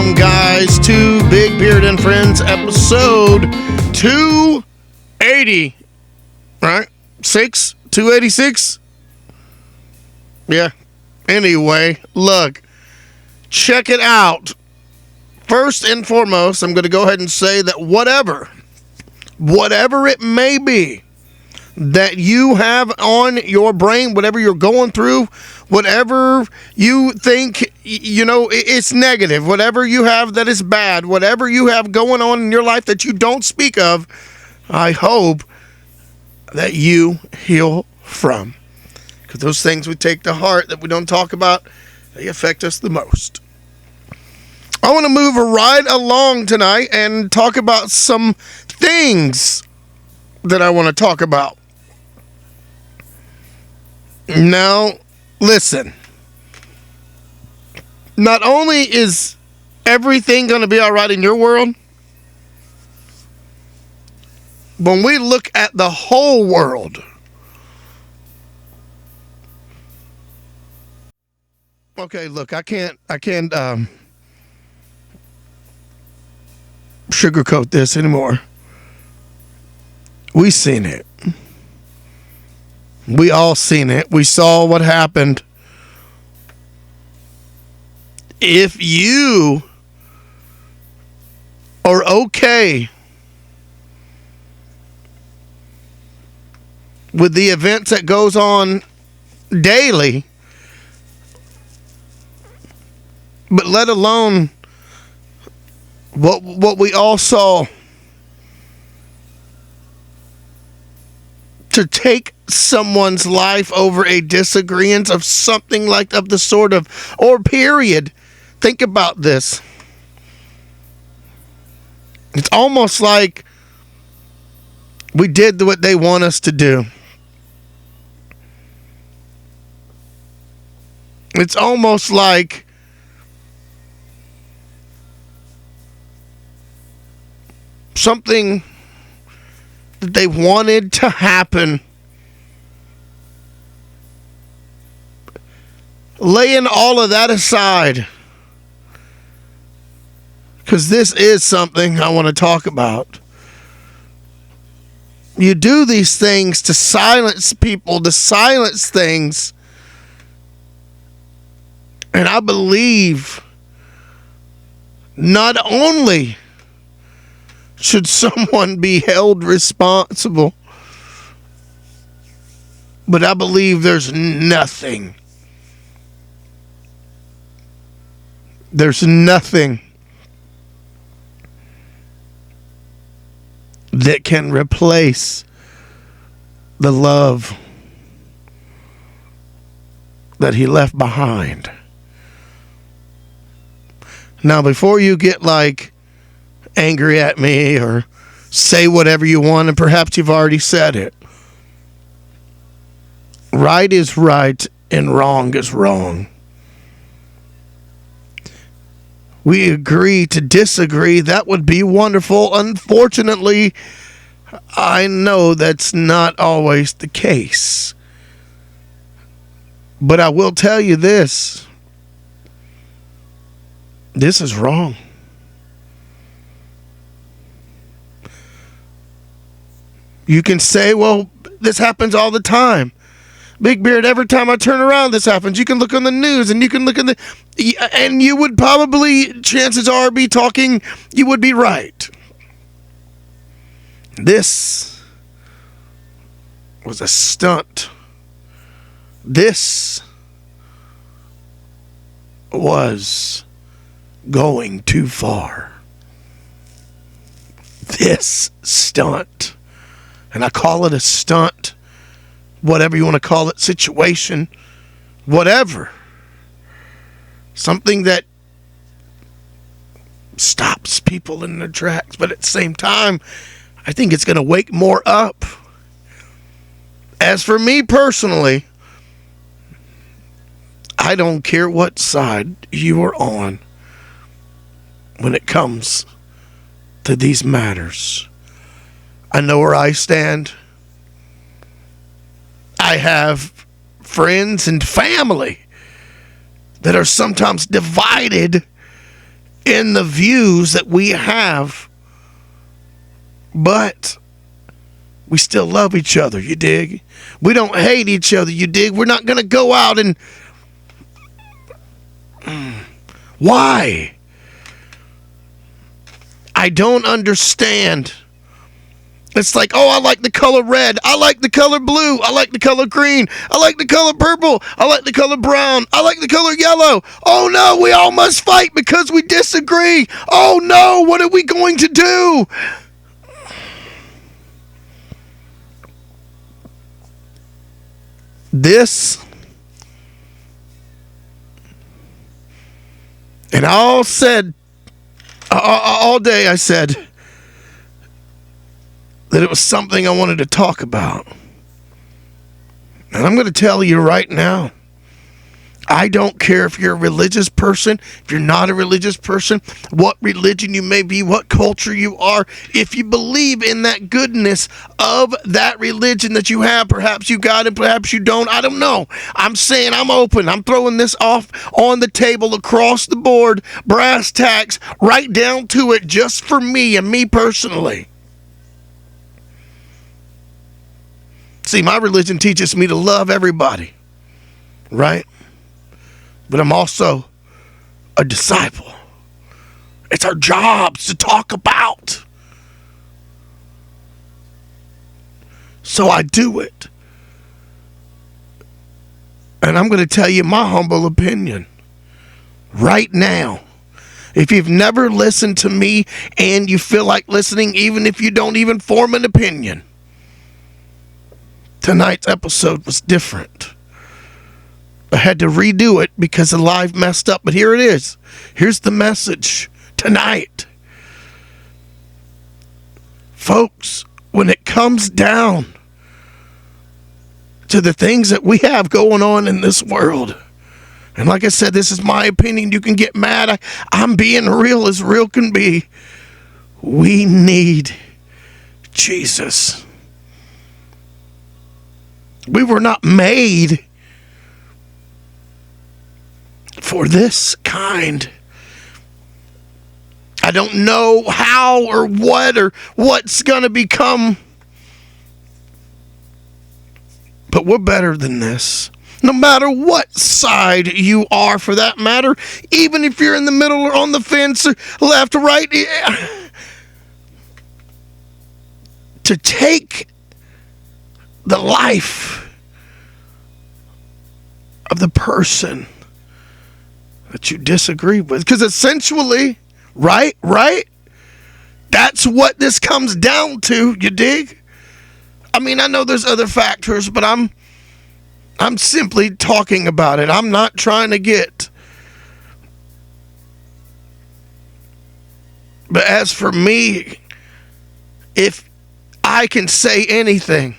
welcome, guys, to Big Beard and Friends episode 280. Right? 286? Yeah. Anyway, look, check it out. First and foremost, I'm going to go ahead and say that whatever it may be that you have on your brain, whatever you're going through, whatever you think, it's negative, whatever you have that is bad, whatever you have going on in your life that you don't speak of, I hope that you heal from. Because those things we take to heart that we don't talk about, they affect us the most. I want to move right along tonight and talk about some things that I want to talk about. Now, listen. Not only is everything going to be all right in your world, when we look at the whole world, okay, look, I can't sugarcoat this anymore. We seen it. We all seen it. We saw what happened. If you are okay with the events that goes on daily, but let alone what we all saw, to take someone's life over a disagreement of something like of the sort of, or period. Think about this. It's almost like we did what they want us to do. It's almost like something that they wanted to happen. Laying all of that aside, because this is something I want to talk about. You do these things to silence people, to silence things. And I believe not only should someone be held responsible, but I believe there's nothing that can replace the love that he left behind. Now, before you get angry at me or say whatever you want, and perhaps you've already said it, right is right and wrong is wrong. We agree to disagree. That would be wonderful. Unfortunately, I know that's not always the case. But I will tell you this. This is wrong. You can say, well, this happens all the time. Big Beard, every time I turn around, this happens. You can look on the news and you can look at and you would probably, chances are, be talking, you would be right. This was a stunt. This was going too far. This stunt, and I call it a stunt, whatever you want to call it, situation, whatever. Something that stops people in their tracks, but at the same time, I think it's going to wake more up. As for me personally, I don't care what side you are on when it comes to these matters. I know where I stand. I have friends and family that are sometimes divided in the views that we have, but we still love each other, you dig? We don't hate each other, you dig? We're not going to go out and... Why? I don't understand. It's like, oh, I like the color red. I like the color blue. I like the color green. I like the color purple. I like the color brown. I like the color yellow. Oh, no, we all must fight because we disagree. Oh, no, what are we going to do? This, and all day I said that it was something I wanted to talk about. And I'm going to tell you right now, I don't care if you're a religious person, if you're not a religious person, what religion you may be, what culture you are. If you believe in that goodness of that religion that you have, perhaps you got it, perhaps you don't, I don't know. I'm saying I'm open. I'm throwing this off on the table across the board, brass tacks, right down to it, just for me and me personally. See, my religion teaches me to love everybody, right? But I'm also a disciple. It's our jobs to talk about. So I do it. And I'm going to tell you my humble opinion right now. If you've never listened to me and you feel like listening, even if you don't even form an opinion, tonight's episode was different. I had to redo it because the live messed up, but here it is. Here's the message tonight. Folks, when it comes down to the things that we have going on in this world, and like I said, this is my opinion. You can get mad. I'm being real as real can be. We need Jesus. We were not made for this kind. I don't know how or what's going to become, but we're better than this. No matter what side you are, for that matter, even if you're in the middle or on the fence, or left or right, to take the life of the person that you disagree with, because essentially, right, that's what this comes down to, you dig? I mean, I know there's other factors, but I'm simply talking about it. I'm not trying to get. But as for me, if I can say anything,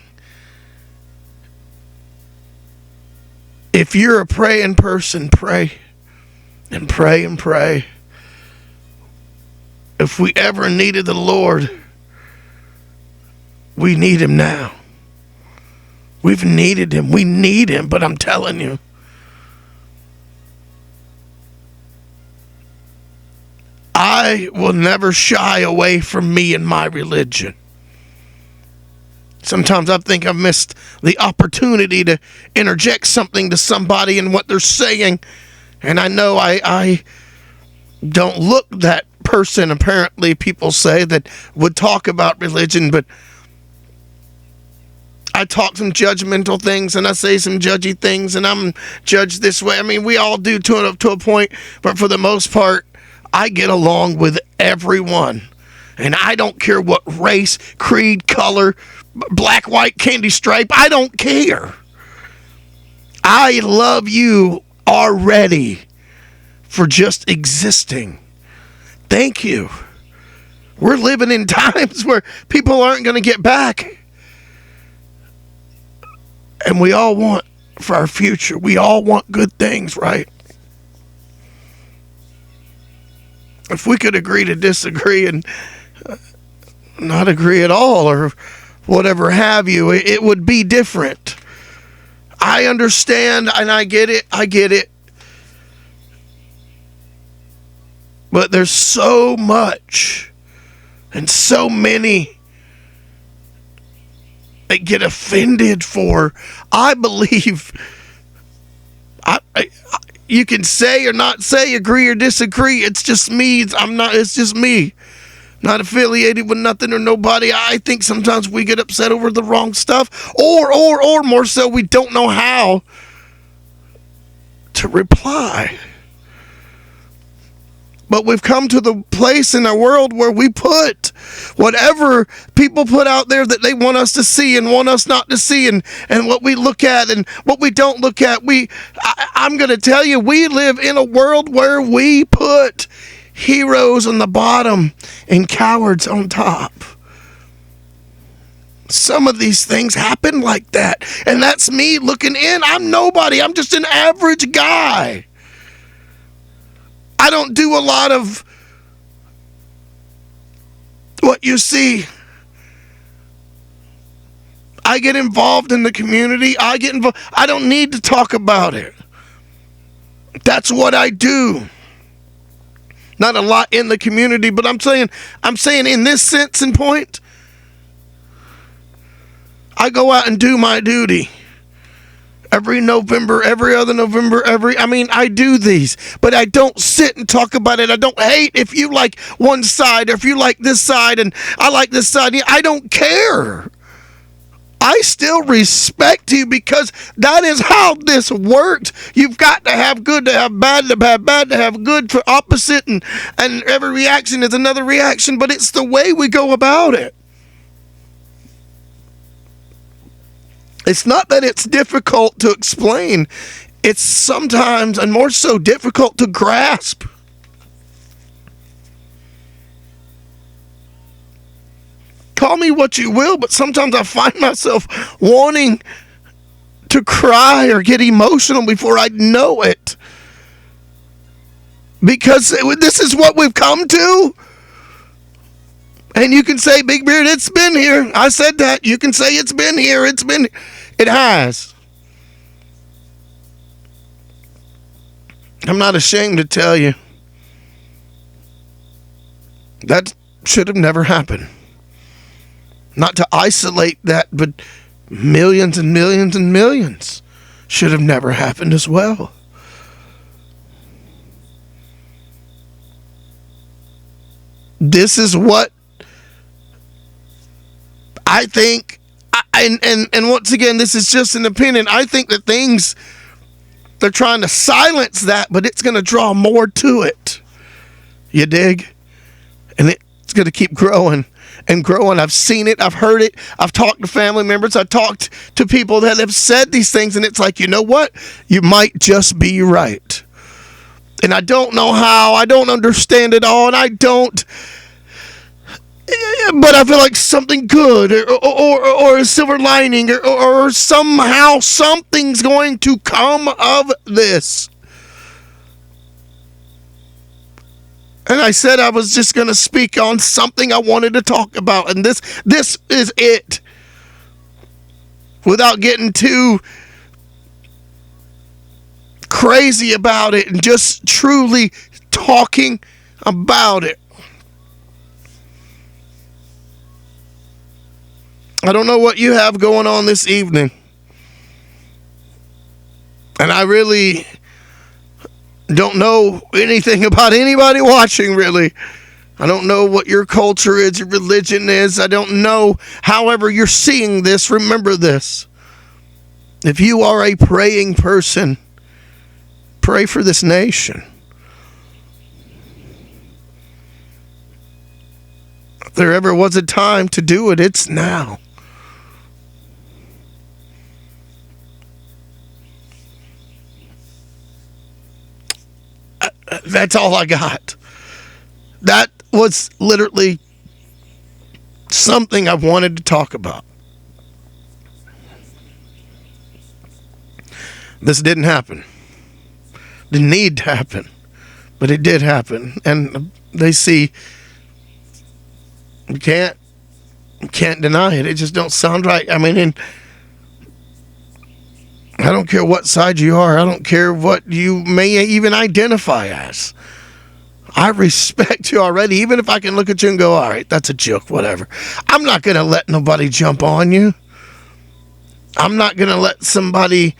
if you're a praying person, pray and pray and pray. If we ever needed the Lord, we need him now. We've needed him. We need him, but I'm telling you, I will never shy away from me and my religion. Sometimes I think I've missed the opportunity to interject something to somebody in what they're saying. And I know I don't look that person, apparently people say, that would talk about religion, but I talk some judgmental things and I say some judgy things and I'm judged this way. I mean, we all do to a point, but for the most part, I get along with everyone. And I don't care what race, creed, color, black, white, candy stripe. I don't care. I love you already for just existing. Thank you. We're living in times where people aren't going to get back. And we all want for our future. We all want good things, right? If we could agree to disagree and not agree at all or whatever have you, it would be different. I understand and I get it. But there's so much and so many that get offended for. I believe you can say or not say, agree or disagree. It's just me. It's just me. Not affiliated with nothing or nobody. I think sometimes we get upset over the wrong stuff, or more so, we don't know how to reply. But we've come to the place in our world where we put whatever people put out there that they want us to see and want us not to see, and what we look at and what we don't look at. I'm going to tell you, we live in a world where we put heroes on the bottom and cowards on top. Some of these things happen like that. And that's me looking in. I'm nobody. I'm just an average guy. I don't do a lot of what you see. I get involved in the community. I don't need to talk about it. That's what I do. Not a lot in the community, but I'm saying in this sense and point, I go out and do my duty. Every November, every other November, I do these, but I don't sit and talk about it. I don't hate if you like one side or if you like this side and I like this side. I don't care. I still respect you because that is how this works. You've got to have good to have bad, to have bad to have good, for opposite, and every reaction is another reaction, but it's the way we go about it. It's not that it's difficult to explain. It's sometimes, and more so, difficult to grasp. Call me what you will, but sometimes I find myself wanting to cry or get emotional before I know it. Because this is what we've come to. And you can say, Big Beard, it's been here. I said that. You can say it's been here. It has. I'm not ashamed to tell you that should have never happened. Not to isolate that, but millions and millions and millions should have never happened as well. This is what I think, and once again, this is just an opinion. I think that they're trying to silence that, but it's going to draw more to it. You dig? And it's going to keep growing and growing. I've seen it. I've heard it. I've talked to family members. I've talked to people that have said these things, and it's like, you know what? You might just be right. And I don't know how. I don't understand it all, and I don't. But I feel like something good or a silver lining or somehow something's going to come of this. And I said I was just going to speak on something I wanted to talk about. And this is it. Without getting too crazy about it and just truly talking about it. I don't know what you have going on this evening. And I really don't know anything about anybody watching, really. I don't know what your culture is, your religion is. I don't know. However you're seeing this, remember this. If you are a praying person, pray for this nation. If there ever was a time to do it, it's now. That's all I got. That was literally something I wanted to talk about. This didn't happen. Didn't need to happen. But it did happen. And they see, you can't deny it. It just don't sound right. I mean, and I don't care what side you are. I don't care what you may even identify as. I respect you already, even if I can look at you and go, all right, that's a joke, whatever. I'm not going to let nobody jump on you. I'm not going to let somebody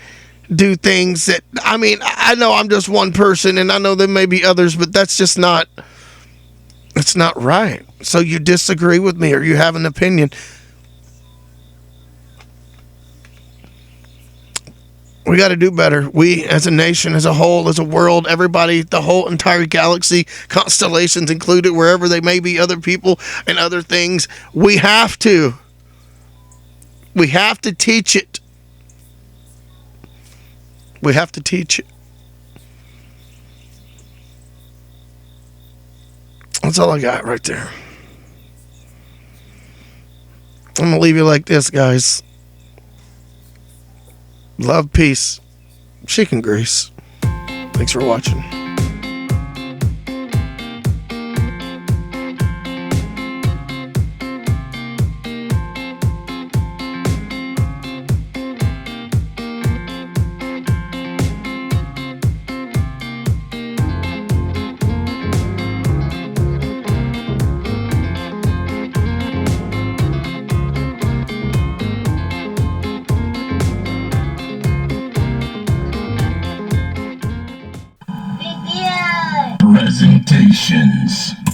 do things that, I mean, I know I'm just one person and I know there may be others, but that's just not, it's not right. So you disagree with me or you have an opinion. We got to do better. We, as a nation, as a whole, as a world, everybody, the whole entire galaxy, constellations included, wherever they may be, other people and other things. We have to teach it. We have to teach it. That's all I got right there. I'm going to leave you like this, guys. Love, peace, chicken grease. Thanks for watching. Presentations.